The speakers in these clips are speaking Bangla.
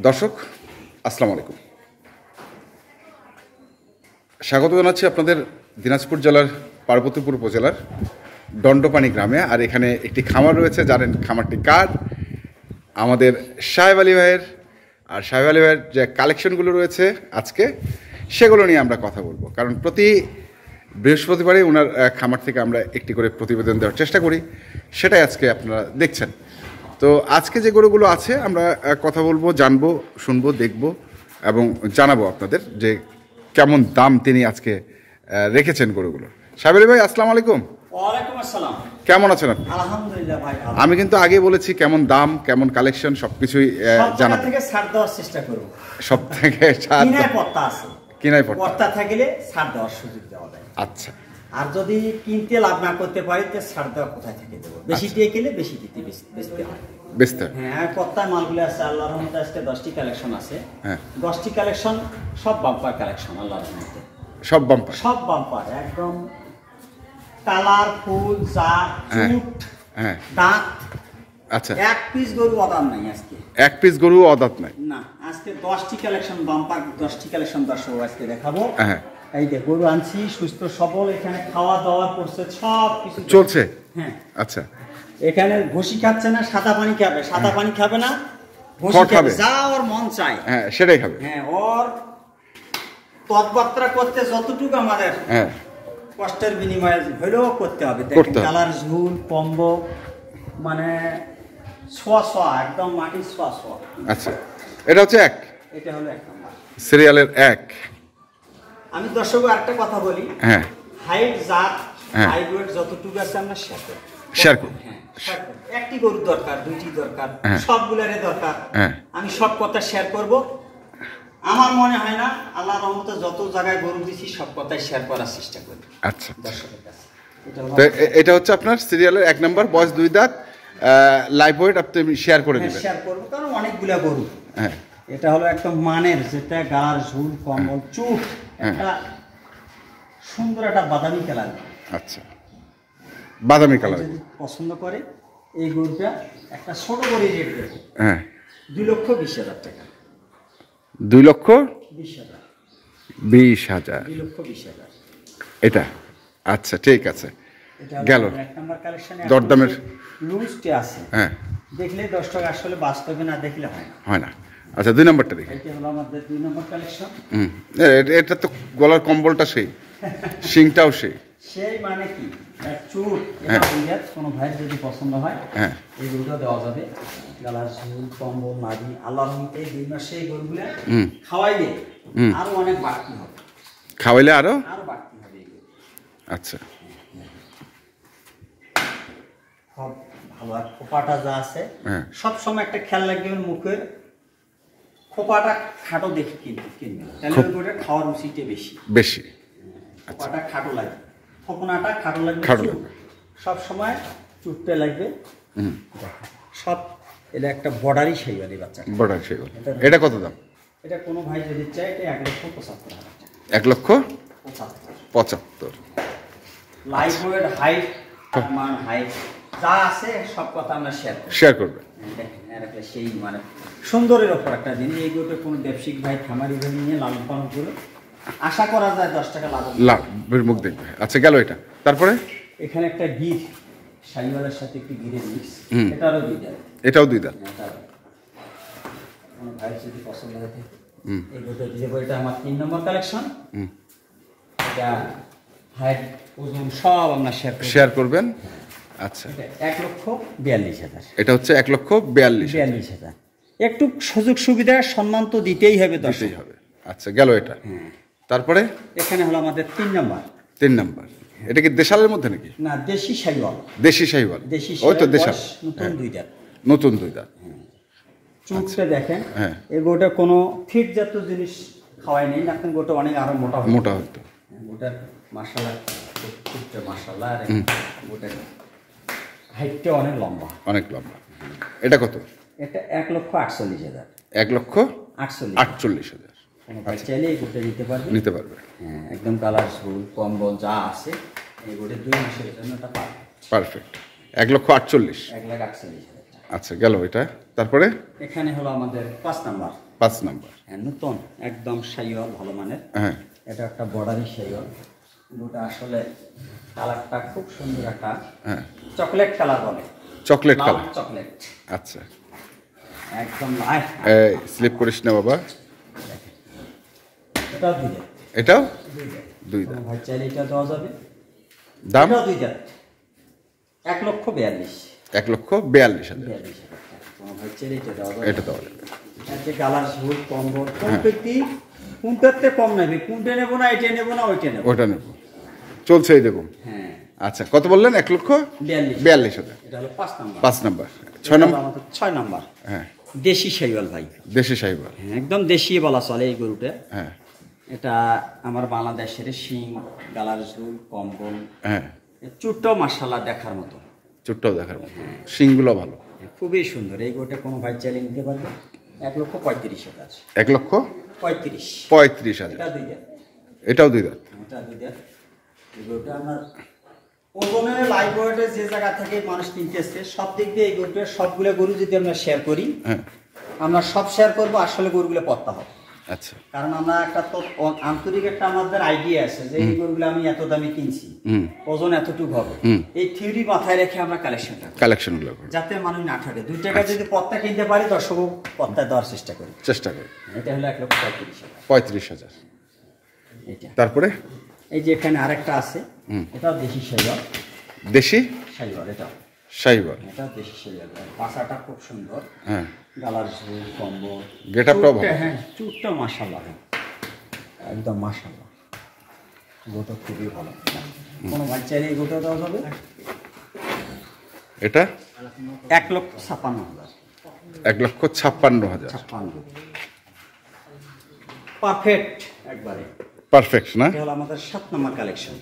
দর্শক আসসালামু আলাইকুম, স্বাগত জানাচ্ছি আপনাদের দিনাজপুর জেলার পার্বতীপুর উপজেলার দণ্ডপানি গ্রামে। আর এখানে একটি খামার রয়েছে, জানেন খামারটি কার? আমাদের সাহেব আলী ভাইয়ের। আর সাহেব আলী ভাইয়ের যে কালেকশনগুলো রয়েছে আজকে সেগুলো নিয়ে আমরা কথা বলবো, কারণ প্রতি বৃহস্পতিবারে ওনার খামার থেকে আমরা একটি করে প্রতিবেদন দেওয়ার চেষ্টা করি, সেটাই আজকে আপনারা দেখছেন। তো আজকে যে গরুগুলো আছে আমরা কথা বলবো, জানবো, শুনবো, দেখবো এবং জানাবো আপনাদের যে কেমন দাম তিনি আজকে রেখেছেন গরুগুলো। সাহেব আলী ভাই আসসালামু আলাইকুম। ওয়ালাইকুম আসসালাম। কেমন আছেন আপনি? আলহামদুলিল্লাহ ভাই। আমি কিন্তু আগে বলেছি কেমন দাম, কেমন কালেকশন সবকিছুই জানাবো। থেকে ছাড় দেওয়ার চেষ্টা করব। সব থেকে ছাড় কিনায় পত্তা আছে, কিনায় পত্তা থাকলে ছাড় দেওয়ার সুযোগ দেওয়া যায়। আচ্ছা, আর যদি কিনতে লাভ না করতে পারি তো ছাড় দেওয়া কোথায় থেকে দেবো? বেশি দিয়ে কিনলে বেশি দিতে বেচতে হয়। বেচতে হয়। হ্যাঁ, পত্তার মালগুলো আছে আল্লাহর রহমতে। আজকে 10টি কালেকশন আছে। হ্যাঁ, 10টি কালেকশন সব বাম্পার কালেকশন আল্লাহর রহমতে। সব বাম্পার, সব বাম্পার, একদম কালারফুল, জাত, চুট, হ্যাঁ, দাঁত। আচ্ছা, এক পিস গরু অদাম নাই আজকে। এক পিস গরু অদাঁত নাই না, আজকে 10টি কালেকশন বাম্পার, 10টি কালেকশন দর্শক আজকে দেখাবো। হ্যাঁ, এই যে গরু আনছি সুস্থ সবল, এখানে খাওয়া দাওয়া করছে, সব কিছু চলছে। হ্যাঁ, আচ্ছা, এখানে ঘষি খাচ্ছে না, সাদা পানি খাবে। সাদা পানি খাবে না, ঘষি খড় খাবে। খাবে, যা ওর মন চায় হ্যাঁ সেটাই খাবে। হ্যাঁ, ওর তৎবার্তা করতে যতটুকু আমাদের হ্যাঁ, কষ্টের বিনিময়ে হলেও করতে হবে। করতে হবে। কালার, ঝুল, কম্ব, মানে ছোঁয়া ছোঁয়া, একদম মাটির ছোঁয়া ছোঁয়া। আচ্ছা, এটা হচ্ছে এক, এটা হলো এক নম্বর সিরিয়ালের এক। আমি দর্শক আরেকটা কথা বলি। হ্যাঁ, হাইট, জাত, হ্যাঁ, হাইট, ওয়েট যতটুকু আছে আমরা শেয়ার করব। শেয়ার করব। হ্যাঁ, শেয়ার করব। একটি গরুর দরকার, দুইটি দরকার, হ্যাঁ, সবগুলোরই দরকার। হ্যাঁ, আমি সব কথা শেয়ার করব। আমার মনে হয় না, আল্লাহর রহমতে যত জায়গায় গরু দিছি সব কথাই শেয়ার করার চেষ্টা করি আচ্ছা। দর্শকের কাছে। তো এটা হচ্ছে আপনার সিরিয়ালের এক নম্বর, বয়স 2 দাঁত, লাইভ ওয়েট আপনি শেয়ার করে দিবেন। শেয়ার করব, কারণ অনেকগুলা গরু। হ্যাঁ, এটা হলো একদম মানের, যেটা গালার, ঝুল, কম্বল, চুপ, একটা সুন্দর একটা বাদামি কালার। আচ্ছা, বাদামি কালার। যদি পছন্দ করে এই গরুটা, একটা ছোট করে রেট দেবো। হ্যাঁ, 2,20,000 টাকা। 2,20,000। 2,20,000। এটা আচ্ছা, ঠিক আছে, এটা গেল। এক নাম্বার কালেকশনে দরদামের লুজটি আছে। হ্যাঁ, দেখলে 10 টাকা, আসলে বাস্তবে না দেখলে হয় না। হয় না। আচ্ছা, 2 নম্বরটা দেখি। এটা হলো আমাদের 2 নম্বর কালেকশন। এটা তো গলার কম্বলটা সেই, শিংটাও সেই। সেই মানে কি, চুট, হ্যাঁ, এটা বুঝাত কোনো ভাই যদি পছন্দ হয় হ্যাঁ, এই গরুটা দেওয়া যাবে। গালার, ঝুল, কম্বল, মাঝি, আল্লাহর রহমতে এই 2 মাসে এই গরুগুলা খাওয়াইলে আরো অনেক বাড়তি হবে। খাওয়াইলে আরো বাড়তি হবে এই গরু। আচ্ছা, সব ভালো। আর খোপাটা যা আছে, হ্যাঁ, সব সময় একটা খেয়াল রাখবেন, মুখের খোপাটা খাটো দেখে কিনবে, তাহলে ওই গরুটার খাওয়ার রুচিটা বেশি। খোপাটা খাটো লাগবে, খোপনাটা খাটো লাগবে, চুট সব সময় চুটতে লাগবে। সব এটা একটা বর্ডারই সেই বাড়ি বাচ্চা। বড় সেই। এটা কত দাম? এটা কোনো ভাই যদি চায় এটা 1,75,000 টাকা। 1,75,000। লাইফ ওয়েট, হাইট, মান, হাইট যা আছে সব কথা আমরা শেয়ার করবে। দেখেন, সেই মানে সুন্দরের ওপর একটা জিনিস। এই গরুটা কোনো ব্যবসায়িক ভাই, খামারি ভাই নিয়ে লালন পালন করে আশা করা যায় 10 টাকা লাভের মুখ দেখবে। আচ্ছা, গেল এটা। তারপরে এখানে একটা গির, শাহিওয়ালের সাথে একটি গিরের মিক্স, এটারও 2 দাঁত। এটাও 2 দাঁত। কোনো ভাই যদি পছন্দ হয় এই গরুটা দিয়ে দেবো। এটা আমার 3 নম্বর কালেকশন। এটা হাইট, ওজন সব আমরা শেয়ার করবেন। আচ্ছা, 1,42,000। এটা হচ্ছে 1,42,000। একটু সুযোগ সুবিধা সম্মান তো দিতেই হবে, দিতেই হবে। আচ্ছা, গেল এটা। তারপরে এখানে হলো আমাদের 3 নম্বর। 3 নম্বর, এটা কি দেশালের মধ্যে নাকি? না, দেশি শাহিওয়াল। দেশি শাহিওয়াল, ওই তো দেশাল। নতুন 2 দাঁত। নতুন 2 দাঁত। চুটটা দেখেন। হ্যাঁ, এই গোটা কোনো ফিট জাতীয় জিনিস খাওয়াই নেই, এখন গোটা অনেক আরো মোটা হতো। গোটার মাশাআল্লাহ, চুটটা মাশাআল্লাহ। আর গোটার হাইটটা অনেক লম্বা। এটা কত? এটা 1,48,000। 1,48,000। কোনো ভাই চাইলে এই গোটা নিতে পারবে। হ্যাঁ, একদম কালার, ঝুল, কম্বল যা আছে এই গোটা 2 মাসের জন্য এটা পারফেক্ট। 1,48,000। 1,48,000 টাকা। আচ্ছা, গেল এটা। তারপরে এখানে হলো আমাদের 5 নাম্বার। 5 নাম্বার। হ্যাঁ, নতুন একদম শাইওয়াল, ভালো মানের। হ্যাঁ, এটা একটা বর্ডারি শাইওয়াল। দুটো আসলে কালারটা খুব সুন্দর, একটা হ্যাঁ, চকলেট কালার বলে, চকলেট লাল কালার। চকলেট, আচ্ছা, একদম স্লিপ করিস না বাবা। এটাও দুই জাত। এটাও দুই জাত। 2 দাঁত। ভাই চাইলে এটা দেওয়া যাবে। দাম এটাও দুই জাত, 1,42,000। 1,42,000। 42,000 টাকা। কোনো ভাই চাইলে এটা দেওয়া যাবে। এটা দেওয়া যাবে। যে কালার ঝুল কম্বল প্রত্যেকটি কোনটাতে কম নেবে, কোনটা নেবো না, এটা নেবো না, ওইটা নেবো। ওটা নেব, চলছে এরকম। হ্যাঁ, আচ্ছা, কত বললেন? 1,42,000। এটা হলো 5 নাম্বার। 5 নাম্বার। 6 নাম্বার। 6 নাম্বার হ্যাঁ, দেশি শাইওয়াল ভাই। দেশি সাইবার। হ্যাঁ, একদম দেশি বলা চলে এই গরুটা। হ্যাঁ, এটা আমার বাংলাদেশের শিং, গালার ঝুল, কম্বল, হ্যাঁ, চুটটাও মাশাআল্লাহ দেখার মতো, চুটটাও দেখার মতো, শিংগুলো ভালো। খুবই সুন্দর। এই গরুটা কোনো ভাই চাইলে নিতে পারবে। 1,35,000। 1,35,000। এটা দুই জাত। এটাও 2 দাঁত। এটা দুই জাত। এই গরুটা আমার ওজনে লাইভ ওয়েটে যে জায়গা থেকে মানুষ কিনতেছে, সব দিক দিয়ে এই গরুটা, সবগুলো গরু যদি আমরা শেয়ার করি, হ্যাঁ, আমরা সব শেয়ার করবো, আসলে গরুগুলো পত্তা হবে। আচ্ছা, কারণ আমরা একটা তো আন্তরিক একটা আমাদের আইডিয়া আছে যে এই গরুগুলো আমি এত দামে কিনছি, ওজন এতটুকু হবে, এই থিওরি মাথায় রেখে আমরা কালেকশনগুলো যাতে মানুষ না ঠকে। 2 টাকা যদি পত্তা কিনতে পারি, দর্শক পত্তায় দেওয়ার চেষ্টা করি। এটা হলো 1,35,000। 35,000। এটা তারপরে এই যে এখানে আরেকটা আছে, এটাও দেশি শাইওয়াল। দেশি শাইওয়াল এটা, সাইবার। এটা দেশি শাইওয়াল। পাছাটা খুব সুন্দর, হ্যাঁ, গালার ঝুল, কম্বল, গেটআপটাও ভালো। হ্যাঁ, চুটটা মাশাআল্লাহ, একদম মাশাআল্লাহ। গোটা খুবই ভালো। কোনো বাচ্চারই গোটা দেওয়া যাবে। এটা 1,56,000। 1,56,000। 56 পারফেক্ট একবারে। পারফেক্ট না? এটা হলো আমাদের 7 নম্বর কালেকশন।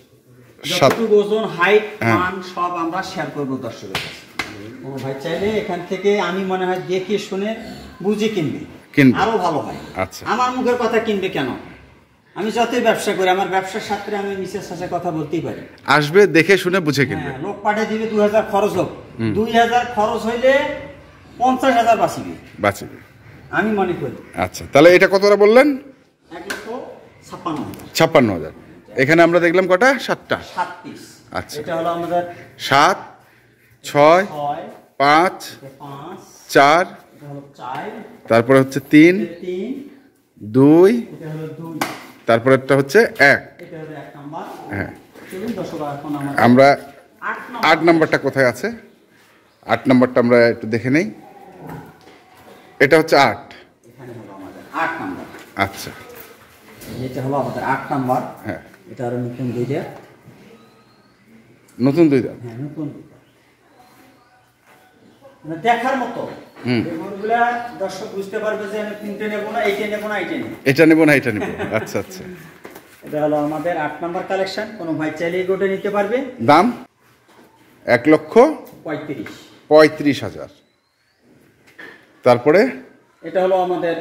7 যতটুকু ওজন, হাইট, হ্যাঁ, মান সব আমরা শেয়ার করবো দর্শকের কাছে। ও ভাই চাইলে এখান থেকে আমি মনে হয় দেখে শুনে বুঝে কিনবে, আরো ভালো হয়। আচ্ছা, আমার মুখের কথা কিনবে কেন? আমি যতই ব্যবসা করি, আমার ব্যবসার সাথে আমি মিসের সাথে কথা বলতেই পারি। আসবে, দেখে শুনে বুঝে কিনবে। হ্যাঁ, লোক পাঠিয়ে দিবে, 2,000 খরচ হোক, 2,000 খরচ হইলে 50,000 বাঁচিবে, আমি মনে করি। আচ্ছা, তাহলে এটা কতটা বললেন? 1,56,000। 56,000। এখানে আমরা দেখলাম কটা? 7টা। 7 পিস। আচ্ছা, এটা হলো আমাদের 7, 6, 5, 5, 4, এটা হলো 4, তারপরে হচ্ছে 3, 3, 2, এটা হলো 2, তারপরেরটা হচ্ছে 1। এটা হলো 1 নাম্বার। হ্যাঁ, চলুন দর্শক, এখন আমরা 8 নাম্বারটা কোথায় আছে? 8 নাম্বারটা আমরা একটু দেখে নেই। এটা হচ্ছে 8। এখানে হলো আমাদের 8 নাম্বার। আচ্ছা, এটা হলো আমাদের 8 নাম্বার। হ্যাঁ, এটা আরো নতুন দুইটা। নতুন 2 দাঁত। হ্যাঁ, নতুন দুইটা। মানে দেখার মতো। এই গরুগুলা দর্শক বুঝতে পারবে যে আমি কোনটা নেব না, এইটা নেব না, এইটা নেব। এটা নেব না, এটা নেব। আচ্ছা, আচ্ছা। এটা হলো আমাদের 8 নাম্বার কালেকশন। কোনো ভাই চাইলে এই গরুটা নিতে পারবে। দাম 1,35,000। তারপরে এটা হলো আমাদের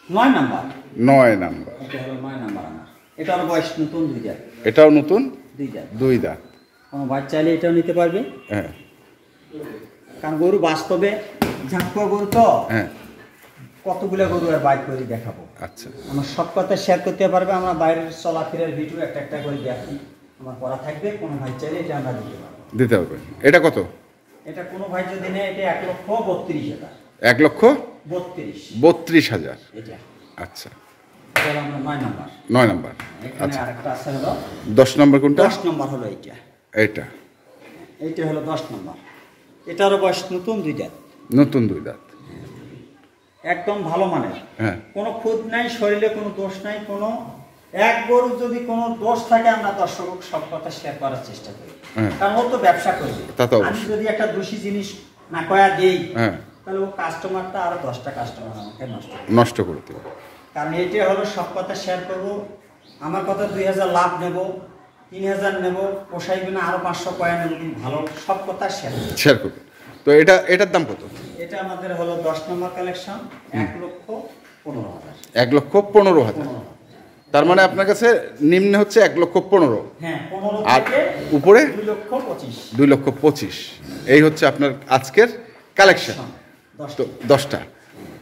9 নাম্বার। 9 নাম্বার। এটা হলো 9 নাম্বার আমার। এটা হলো বয়স নতুন 2 জাত। এটাও নতুন 2 জাত। 2 দাঁত। কোনো ভাই চাইলে এটাও নিতে পারবে। হ্যাঁ, কারণ গরু বাস্তবে ঝাঁকুয়া গরু তো, হ্যাঁ, কতগুলো গরু আর বাইক করে দেখাবো। আচ্ছা, আমার সব কথা শেয়ার করতে পারবে। আমরা বাইরের চলাফেরার ভিডিও একটা করে দেখি, আমার করা থাকবে। কোনো ভাই চাইলে এটা আমরা দিতে পারবো। দিতে হবে। এটা কত? এটা কোনো ভাই যদি নেয়, এটা 1,32,000। 1,32,000। এটা আচ্ছা, এটা হলো আমরা 9 নাম্বার। 9 নাম্বার। এখানে আচ্ছা, আরেকটা আছে হলো 10 নাম্বার কোনটা? 10 নাম্বার হলো এইটা। এটা এইটা হলো 10 নাম্বার। এটারও বয়স নতুন 2 জাত। নতুন 2 দাঁত। একদম ভালো মানের। হ্যাঁ, কোনো খুঁত নাই, শরীরে কোনো দোষ নাই। কোনো এক গরু যদি কোনো দোষ থাকে, আমরা দর্শক সব কথা শেয়ার করার চেষ্টা করি। হ্যাঁ, কারণ ও তো ব্যবসা করবে। তা তো আমি যদি একটা দোষী জিনিস না কয়া দেই, হ্যাঁ, তাহলে ও কাস্টমারটা আরো 10টা কাস্টমার আমাকে নষ্ট করে দেবে। কারণ এটা হলো সব কথা শেয়ার করবো। আমার কথা 2,000 লাভ নেব, 3,000 নেব, পোষাইবে না, আরো 500 কয়া নেব, কিন্তু ভালো সব কথা শেয়ার করবে। তো এটার দাম কত? এটা আমাদের হলো 10 নম্বর কালেকশন। 1,15,000। 1,15,000। তার মানে আপনার কাছে নিম্নে হচ্ছে 1,15,000। হ্যাঁ, 15 আর থেকে উপরে 2,25,000। 2,25,000। এই হচ্ছে আপনার আজকের কালেকশন। 10টা।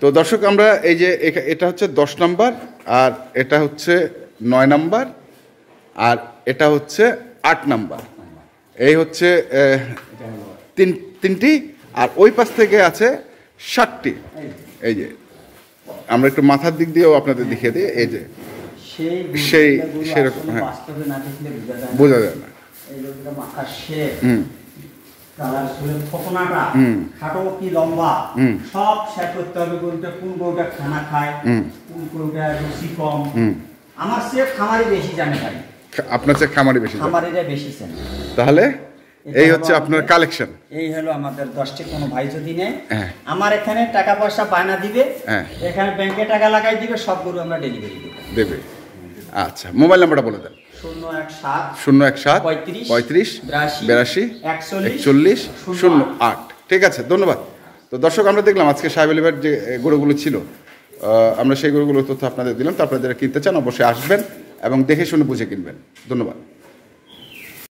তো দর্শক আমরা এই যে এটা হচ্ছে 10 নাম্বার, আর এটা হচ্ছে 9 নাম্বার, আর এটা হচ্ছে 8 নাম্বার। এই হচ্ছে তিনটি, আর ওই পাশ থেকে আছে 7টি। এই যে আমরা একটু মাথার দিক দিয়েও আপনাদের দেখিয়ে দিই। এই যে সেই সেরকম, হ্যাঁ, বোঝা যায় না। খাটো কি লম্বা সব শেষ করতে হবে। গরুটা কোন গরুটা খানা খায়, কোন গরুটা রুচি কম। আমার সে খামারি বেশি জানে ভাই, আপনার চেয়ে খামারি বেশি, খামারিরা বেশি জানে। তাহলে এই হচ্ছে আপনার কালেকশন। এই হলো আমাদের 10টি। কোনো ভাই যদি নেয় আমার এখানে টাকা পয়সা বায়না দিবে, এখানে ব্যাংকে টাকা লাগাই দিবে, সব গরু আমরা ডেলিভারি দেবে। আচ্ছা, মোবাইল নাম্বারটা বলে দেন। 017 35 82 41 08। ঠিক আছে, ধন্যবাদ। তো দর্শক, আমরা দেখলাম আজকে সাহেব আলী ভাইয়ের যে গরুগুলো ছিল, আমরা সেই গরুগুলোর তথ্য আপনাদের দিলাম। তো আপনারা যারা কিনতে চান অবশ্যই আসবেন এবং দেখে শুনে বুঝে কিনবেন। ধন্যবাদ।